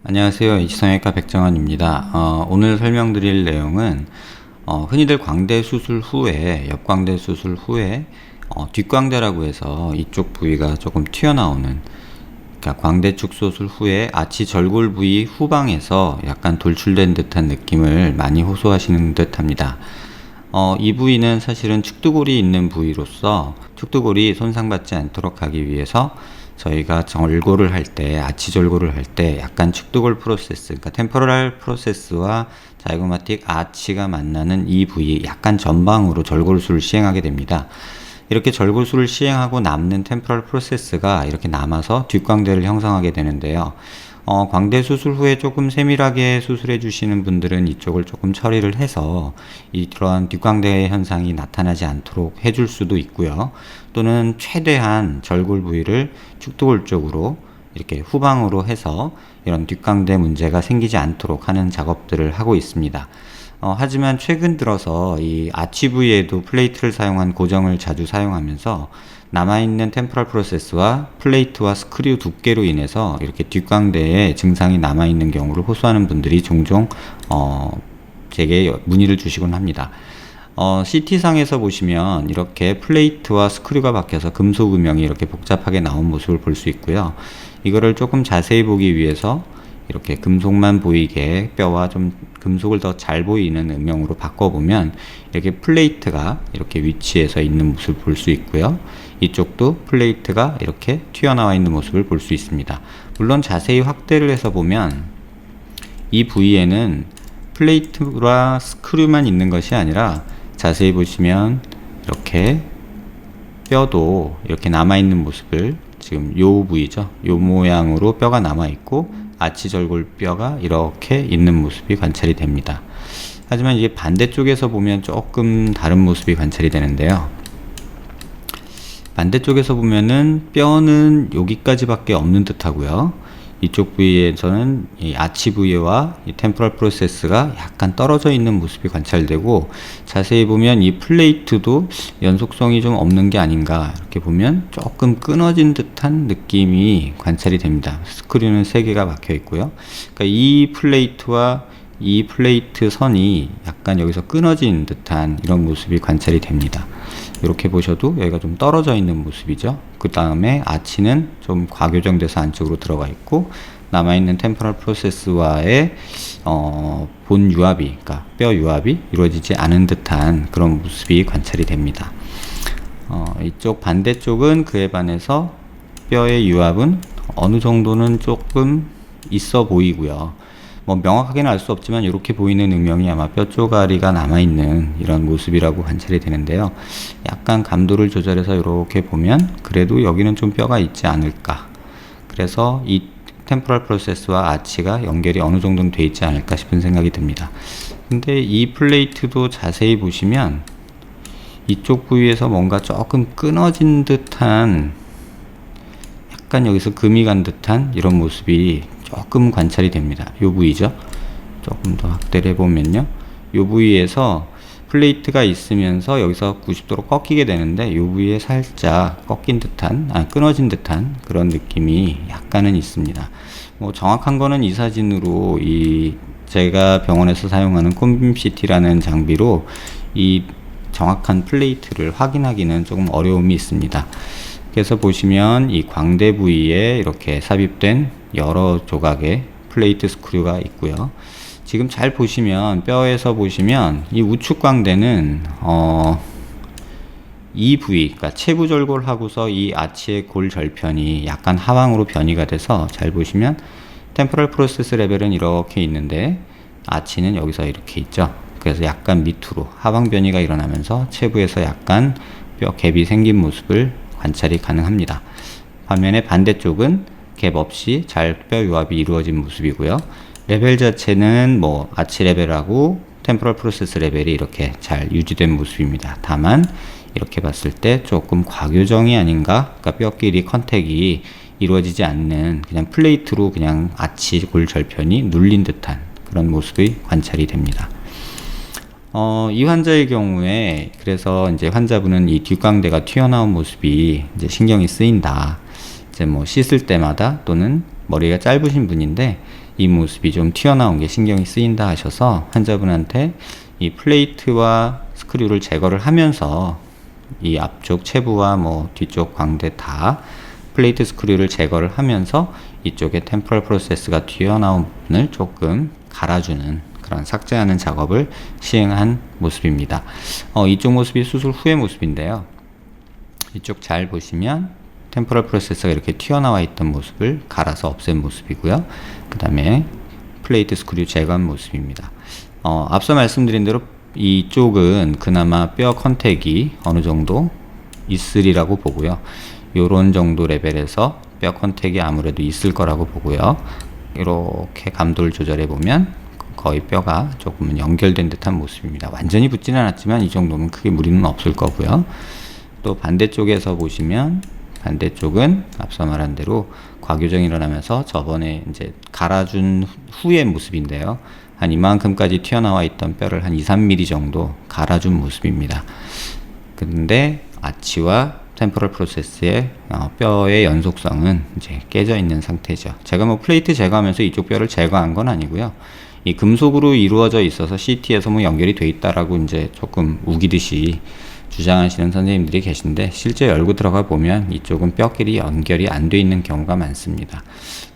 안녕하세요. 이치성형외과 백정원입니다. 오늘 설명드릴 내용은 흔히들 광대 수술 후에, 옆광대 수술 후에 뒷광대라고 해서 이쪽 부위가 조금 튀어나오는, 그러니까 광대 축 수술 후에 아치 절골 부위 후방에서 약간 돌출된 듯한 느낌을 많이 호소하시는 듯 합니다. 이 부위는 사실은 축두골이 있는 부위로서 축두골이 손상받지 않도록 하기 위해서 저희가 절골을 할 때, 아치 절골을 할 때 약간 축두골 프로세스, 그러니까 템포럴 프로세스와 자이고마틱 아치가 만나는 이 부위 약간 전방으로 절골술을 시행하게 됩니다. 이렇게 절골술을 시행하고 남는 템포럴 프로세스가 이렇게 남아서 뒷광대를 형성하게 되는데요. 광대 수술 후에 조금 세밀하게 수술해 주시는 분들은 이쪽을 조금 처리를 해서 이러한 뒷광대 현상이 나타나지 않도록 해줄 수도 있고요. 또는 최대한 절골 부위를 축두골 쪽으로 이렇게 후방으로 해서 이런 뒷광대 문제가 생기지 않도록 하는 작업들을 하고 있습니다. 하지만 최근 들어서 이 아치 부위에도 플레이트를 사용한 고정을 자주 사용하면서 남아있는 템포럴 프로세스와 플레이트와 스크류 두께로 인해서 이렇게 뒷광대에 증상이 남아있는 경우를 호소하는 분들이 종종 제게 문의를 주시곤 합니다. CT상에서 보시면 이렇게 플레이트와 스크류가 박혀서 금속 음영이 이렇게 복잡하게 나온 모습을 볼 수 있고요. 이거를 조금 자세히 보기 위해서 이렇게 금속만 보이게 뼈와 좀 금속을 더 잘 보이는 음영으로 바꿔보면 이렇게 플레이트가 이렇게 위치해서 있는 모습을 볼 수 있고요. 이쪽도 플레이트가 이렇게 튀어나와 있는 모습을 볼 수 있습니다. 물론 자세히 확대를 해서 보면 이 부위에는 플레이트와 스크류만 있는 것이 아니라 자세히 보시면 이렇게 뼈도 이렇게 남아있는 모습을, 지금 요 부위죠, 요 모양으로 뼈가 남아있고 아치절골 뼈가 이렇게 있는 모습이 관찰이 됩니다. 하지만 이게 반대쪽에서 보면 조금 다른 모습이 관찰이 되는데요. 반대쪽에서 보면은 뼈는 여기까지밖에 없는 듯 하고요. 이쪽 부위에서는 이 아치 부위와 이 템포럴 프로세스가 약간 떨어져 있는 모습이 관찰되고, 자세히 보면 이 플레이트도 연속성이 좀 없는 게 아닌가, 이렇게 보면 조금 끊어진 듯한 느낌이 관찰이 됩니다. 스크류는 3개가 박혀 있고요. 그러니까 이 플레이트와 이 플레이트 선이 약간 여기서 끊어진 듯한 이런 모습이 관찰이 됩니다. 이렇게 보셔도 여기가 좀 떨어져 있는 모습이죠. 그 다음에 아치는 좀 과교정돼서 안쪽으로 들어가 있고, 남아있는 템포럴 프로세스와의 본 유합이, 그러니까 뼈 유합이 이루어지지 않은 듯한 그런 모습이 관찰이 됩니다. 이쪽 반대쪽은 그에 반해서 뼈의 유합은 어느 정도는 조금 있어 보이고요. 뭐 명확하게는 알 수 없지만 이렇게 보이는 음영이 아마 뼈 쪼가리가 남아있는 이런 모습이라고 관찰이 되는데요. 약간 감도를 조절해서 이렇게 보면 그래도 여기는 좀 뼈가 있지 않을까. 그래서 이 템포럴 프로세스와 아치가 연결이 어느 정도는 돼 있지 않을까 싶은 생각이 듭니다. 근데 이 플레이트도 자세히 보시면 이쪽 부위에서 뭔가 조금 끊어진 듯한, 약간 여기서 금이 간 듯한 이런 모습이 조금 관찰이 됩니다. 요 부위죠. 조금 더 확대를 해보면요. 요 부위에서 플레이트가 있으면서 여기서 90도로 꺾이게 되는데 요 부위에 살짝 꺾인 듯한, 끊어진 듯한 그런 느낌이 약간은 있습니다. 뭐 정확한 거는 이 사진으로 제가 병원에서 사용하는 콤빔 CT라는 장비로 이 정확한 플레이트를 확인하기는 조금 어려움이 있습니다. 그래서 보시면 이 광대 부위에 이렇게 삽입된 여러 조각의 플레이트 스크류가 있고요. 지금 잘 보시면 뼈에서 보시면 이 우측 광대는 이 부위, 그러니까 체부절골 하고서 이 아치의 골 절편이 약간 하방으로 변이가 돼서, 잘 보시면 템포럴 프로세스 레벨은 이렇게 있는데 아치는 여기서 이렇게 있죠. 그래서 약간 밑으로 하방 변이가 일어나면서 체부에서 약간 뼈 갭이 생긴 모습을 관찰이 가능합니다. 반면에 반대쪽은 갭 없이 잘 뼈 유합이 이루어진 모습이고요. 레벨 자체는 뭐 아치 레벨하고 템포럴 프로세스 레벨이 이렇게 잘 유지된 모습입니다. 다만 이렇게 봤을 때 조금 과교정이 아닌가, 그러니까 뼈끼리 컨택이 이루어지지 않는, 그냥 플레이트로 그냥 아치 골 절편이 눌린 듯한 그런 모습이 관찰이 됩니다. 이 환자의 경우에 그래서 이제 환자분은 이 뒷광대가 튀어나온 모습이 이제 신경이 쓰인다. 이제 뭐 씻을 때마다 또는 머리가 짧으신 분인데 이 모습이 좀 튀어나온 게 신경이 쓰인다 하셔서 환자분한테 이 플레이트와 스크류를 제거를 하면서 이 앞쪽 체부와 뭐 뒤쪽 광대 다 플레이트 스크류를 제거를 하면서 이쪽에 템포럴 프로세스가 튀어나온 부분을 조금 갈아주는 그런 삭제하는 작업을 시행한 모습입니다. 이쪽 모습이 수술 후의 모습인데요. 이쪽 잘 보시면 템포럴 프로세스가 이렇게 튀어나와 있던 모습을 갈아서 없앤 모습이고요. 그 다음에 플레이트 스크류 제거한 모습입니다. 앞서 말씀드린 대로 이쪽은 그나마 뼈 컨택이 어느 정도 있으리라고 보고요. 요런 정도 레벨에서 뼈 컨택이 아무래도 있을 거라고 보고요. 이렇게 감도를 조절해 보면 거의 뼈가 조금은 연결된 듯한 모습입니다. 완전히 붙지는 않았지만 이 정도면 크게 무리는 없을 거고요. 또 반대쪽에서 보시면 반대쪽은 앞서 말한 대로 과교정이 일어나면서 저번에 이제 갈아준 후의 모습인데요. 한 이만큼까지 튀어나와 있던 뼈를 한 2-3mm 정도 갈아준 모습입니다. 근데 아치와 템포럴 프로세스의 뼈의 연속성은 이제 깨져 있는 상태죠. 제가 뭐 플레이트 제거하면서 이쪽 뼈를 제거한 건 아니고요. 이 금속으로 이루어져 있어서 CT에서 뭐 연결이 돼 있다라고 이제 조금 우기듯이 주장하시는 선생님들이 계신데 실제 열고 들어가 보면 이쪽은 뼈끼리 연결이 안 돼 있는 경우가 많습니다.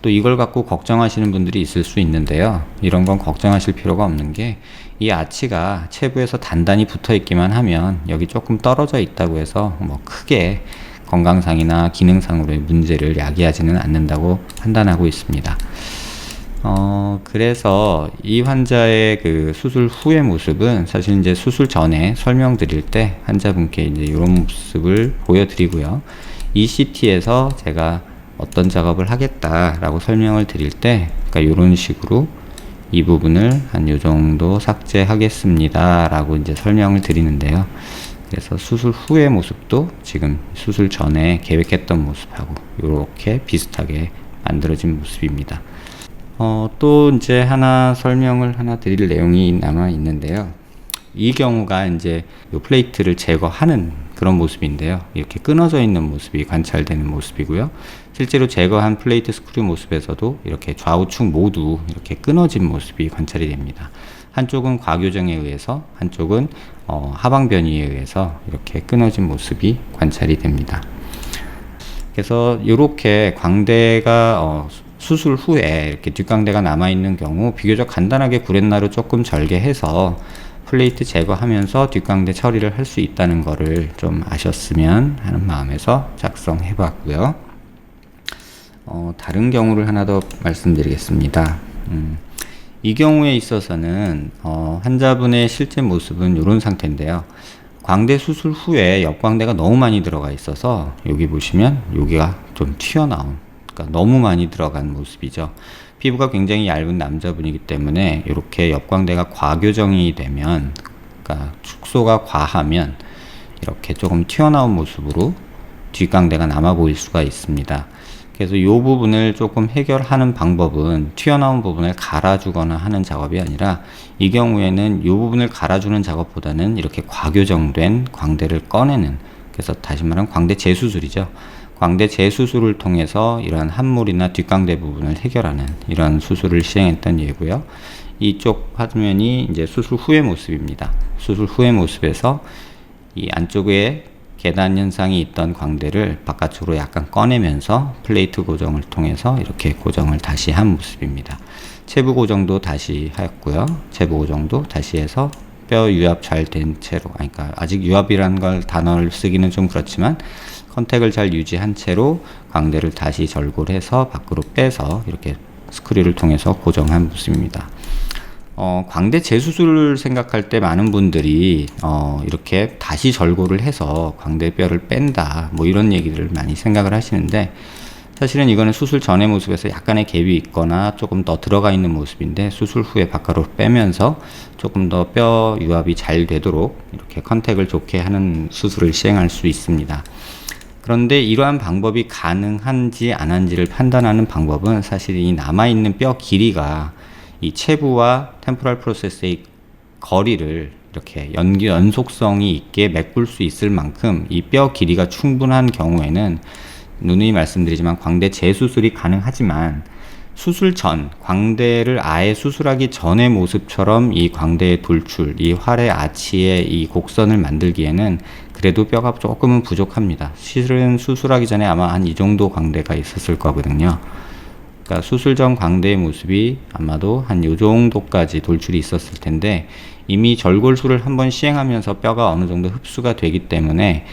또 이걸 갖고 걱정하시는 분들이 있을 수 있는데요. 이런 건 걱정하실 필요가 없는 게 이 아치가 체부에서 단단히 붙어 있기만 하면 여기 조금 떨어져 있다고 해서 뭐 크게 건강상이나 기능상으로의 문제를 야기하지는 않는다고 판단하고 있습니다. 그래서 이 환자의 그 수술 후의 모습은 사실 이제 수술 전에 설명드릴 때 환자분께 이제 이런 모습을 보여드리고요. 이 CT에서 제가 어떤 작업을 하겠다라고 설명을 드릴 때, 그러니까 이런 식으로 이 부분을 한 요 정도 삭제하겠습니다 라고 이제 설명을 드리는데요. 그래서 수술 후의 모습도 지금 수술 전에 계획했던 모습하고 이렇게 비슷하게 만들어진 모습입니다. 또 이제 설명을 드릴 내용이 남아 있는데요. 이 경우가 이제 요 플레이트를 제거하는 그런 모습인데요. 이렇게 끊어져 있는 모습이 관찰되는 모습이고요. 실제로 제거한 플레이트 스크류 모습에서도 이렇게 좌우측 모두 이렇게 끊어진 모습이 관찰이 됩니다. 한쪽은 과교정에 의해서, 한쪽은 하방 변이에 의해서 이렇게 끊어진 모습이 관찰이 됩니다. 그래서 이렇게 광대가 수술 후에 이렇게 뒷광대가 남아있는 경우 비교적 간단하게 구렛나루 조금 절개해서 플레이트 제거하면서 뒷광대 처리를 할 수 있다는 거를 좀 아셨으면 하는 마음에서 작성해 봤고요. 다른 경우를 하나 더 말씀드리겠습니다. 이 경우에 있어서는 환자분의 실제 모습은 이런 상태인데요. 광대 수술 후에 옆광대가 너무 많이 들어가 있어서 여기 보시면 여기가 좀 튀어나온, 그러니까 너무 많이 들어간 모습이죠. 피부가 굉장히 얇은 남자분이기 때문에 이렇게 옆광대가 과교정이 되면, 그러니까 축소가 과하면 이렇게 조금 튀어나온 모습으로 뒷광대가 남아 보일 수가 있습니다. 그래서 이 부분을 조금 해결하는 방법은 튀어나온 부분을 갈아주거나 하는 작업이 아니라 이 경우에는 이 부분을 갈아주는 작업보다는 이렇게 과교정된 광대를 꺼내는, 그래서 다시 말하면 광대 재수술이죠. 광대 재수술을 통해서 이러한 함몰이나 뒷광대 부분을 해결하는 이런 수술을 시행했던 예고요. 이쪽 화면이 이제 수술 후의 모습입니다. 수술 후의 모습에서 이 안쪽에 계단 현상이 있던 광대를 바깥으로 약간 꺼내면서 플레이트 고정을 통해서 이렇게 고정을 다시 한 모습입니다. 체부 고정도 다시 하였고요. 체부 고정도 다시 해서 뼈 유압 잘 된 채로, 그러니까 아직 유압이라는 걸 단어를 쓰기는 좀 그렇지만 컨택을 잘 유지한 채로 광대를 다시 절골해서 밖으로 빼서 이렇게 스크류를 통해서 고정한 모습입니다. 광대 재수술을 생각할 때 많은 분들이 이렇게 다시 절골을 해서 광대뼈를 뺀다 뭐 이런 얘기를 많이 생각을 하시는데, 사실은 이거는 수술 전의 모습에서 약간의 갭이 있거나 조금 더 들어가 있는 모습인데 수술 후에 바깥으로 빼면서 조금 더 뼈 유압이 잘 되도록 이렇게 컨택을 좋게 하는 수술을 시행할 수 있습니다. 그런데 이러한 방법이 가능한지 안 한지를 판단하는 방법은 사실 이 남아있는 뼈 길이가 이 체부와 템포럴 프로세스의 거리를 이렇게 연속성이 있게 메꿀 수 있을 만큼 이 뼈 길이가 충분한 경우에는 누누이 말씀드리지만 광대 재수술이 가능하지만 수술 전, 광대를 아예 수술하기 전의 모습처럼 이 광대의 돌출, 이 활의 아치의 이 곡선을 만들기에는 그래도 뼈가 조금은 부족합니다. 실은 수술하기 전에 아마 한 이 정도 광대가 있었을 거거든요. 그러니까 수술 전 광대의 모습이 아마도 한 요 정도까지 돌출이 있었을 텐데 이미 절골술을 한번 시행하면서 뼈가 어느 정도 흡수가 되기 때문에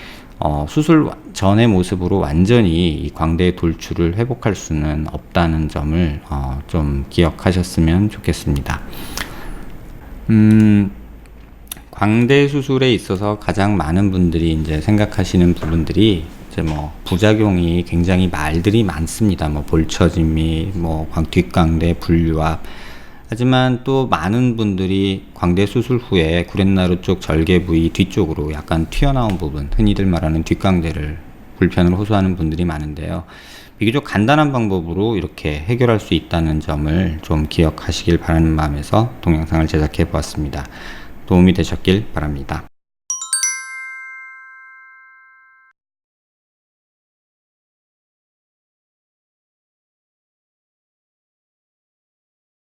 수술 전의 모습으로 완전히 이 광대의 돌출을 회복할 수는 없다는 점을 좀 기억하셨으면 좋겠습니다. 광대 수술에 있어서 가장 많은 분들이 이제 생각하시는 부분들이 이제 뭐 부작용이 굉장히 말들이 많습니다. 뭐 볼처짐이, 뭐 뒷광대 분류압. 하지만 또 많은 분들이 광대 수술 후에 구렛나루 쪽 절개 부위 뒤쪽으로 약간 튀어나온 부분, 흔히들 말하는 뒷광대를 불편을 호소하는 분들이 많은데요. 비교적 간단한 방법으로 이렇게 해결할 수 있다는 점을 좀 기억하시길 바라는 마음에서 동영상을 제작해 보았습니다. 도움이 되셨길 바랍니다.